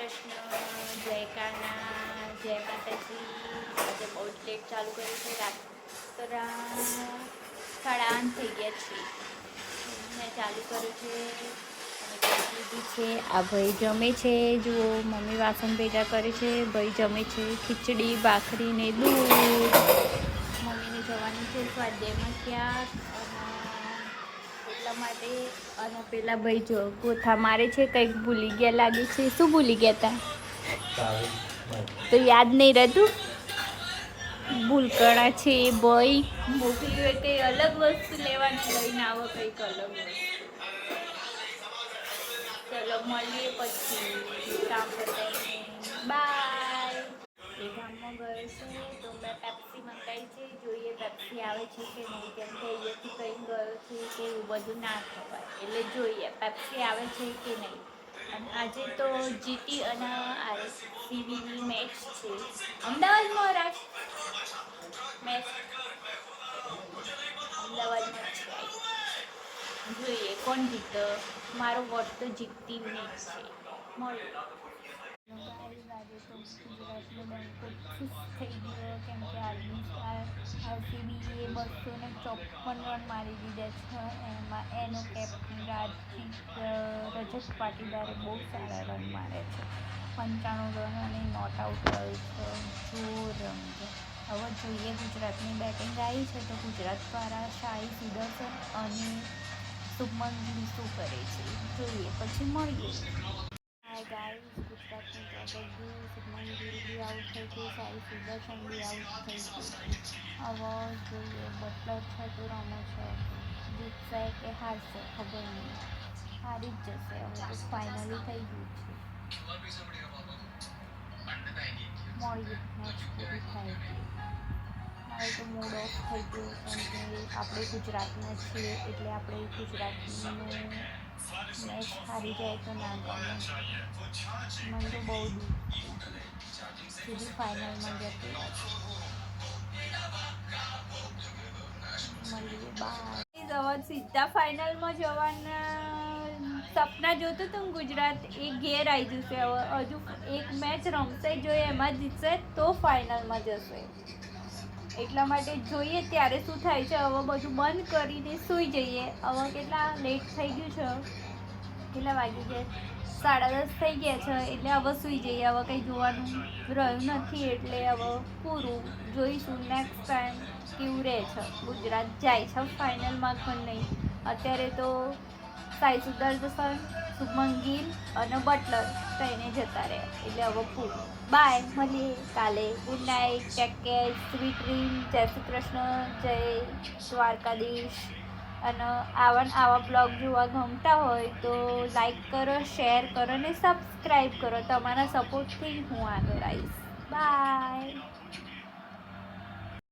કૃષ્ણ, જય કાના, જય માતાજી. આજે બહુ જ લેટ ચાલુ કર્યું છે. રાત્રા 8:30 થઈ ગયા છે. મેં ચાલુ કર્યું છે અને લીધી છે. આ ભાઈ જમે છે. જુઓ મમ્મી વાસણ ભેગા કરે છે, ભાઈ જમે છે ખીચડી ભાખરી ને દૂધ. મમ્મીને જવાની છે સ્વાધ્યાયમાં ક્યાંક, એટલા માટે. અને પેલા ભાઈ જો ગોથા મારે છે, કંઈક ભૂલી ગયા લાગે છે. શું ભૂલી ગયા તા? તો યાદ નહીં રહેતું. ભૂલકણા છે એ ભાઈ મોકલી હોય કંઈ અલગ વસ્તુ લેવાની, લઈને આવો કંઈક અલગ વસ્તુ. ચલો મળીએ પછી કામ પતાવીને. બાય. એ ગામમાં ગયો છે તો મેં પેપ્સી મંગાવી છે. જોઈએ પેપ્સી આવે છે કે નહીં, કેમ કે અહીંયાથી કંઈ ગયો છે કે એવું બધું ના ખવાય. એટલે જોઈએ પેપ્સી આવે છે કે નહીં. અને આજે તો જીટી અને આરસીબીની મેચ છે અમદાવાદમાં. રાજ મેચ અમદાવાદમાં છે. જોઈએ કોણ જીતે. મારો વોટ તો જીતતી મેચ છે. મળ્યું. આજે તો ગુજરાતનો ડંકો ખુશ થઈ ગયો, કેમ કે આરસીબીએ 254 રન મારી દીધા છે. એમાં એનો કેપ્ટન રજત પાટીદારે બહુ સારા રન માર્યા છે. 95 રન અને નોટ આઉટ રહ્યો છે. જો રંગ હવે જોઈએ ગુજરાતની બેટિંગ આવી છે તો ગુજરાત દ્વારા શાહી સુદર્શન અને શુભમન ગિલ શું કરે છે જોઈએ, પછી મળીએ. હાય ગાઈસ, ગુજરાતની ટેબલ ગયું, શુભમન ગિલ બી આઉટ થઈ ગયું, શાહી સુદર્શન બી આઉટ થઈ ગયું. હવે જોઈએ બટલર છે તો રમે છે, જીતશે કે હારશે ખબર નહીં. હારી જ જશે. હવે તો ફાઇનલી થઈ ગયું છે. મળીએ મેચ પૂરી થાય. મારે તો મૂડ ઓફ થઈ ગયો, કેમ કે આપણે ગુજરાતના છીએ એટલે આપણે ગુજરાતનું મેચ હારી જાય તો ના ગમે. મને તો બહુ દુઃખ છે. સીધી ફાઇનલમાં જતી મળીએ. બાય. હવે સીધા ફાઇનલમાં જવાના સપના જોતું હતું ગુજરાત, એ ઘેર આવી જશે. હવે હજુ એક મેચ રમશે, જો એમાં જીતશે તો ફાઇનલમાં જશે. એટલા માટે જોઈએ ત્યારે શું થાય છે. હવે બધું બંધ કરીને સૂઈ જઈએ. હવે કેટલા લેટ થઈ ગયું છે, કેટલા વાગી ગયા? 10:30 થઈ ગયા છે. એટલે હવે સૂઈ જઈએ. હવે કંઈ જોવાનું રહ્યું નથી એટલે હવે પૂરું. જોઈશું નેક્સ્ટ ટાઈમ કેવું રહે છે. ગુજરાત જાય છે ફાઇનલમાં કે નહીં. અત્યારે તો સાઈ સુદર્શન, શુભમન ગિલ અને બટલર થઈને જતા રહે એટલે હવે પૂરું. બાય, મળીએ કાલે. Good night, take care, sweet dream. જય શ્રી કૃષ્ણ, જય દ્વારકાધીશ. અને આવા બ્લોગ જોવા ગમતા હોય તો લાઈક કરો, શેર કરો અને સબસ્ક્રાઈબ કરો. તમારા સપોર્ટથી હું આગળ આવીશ. બાય.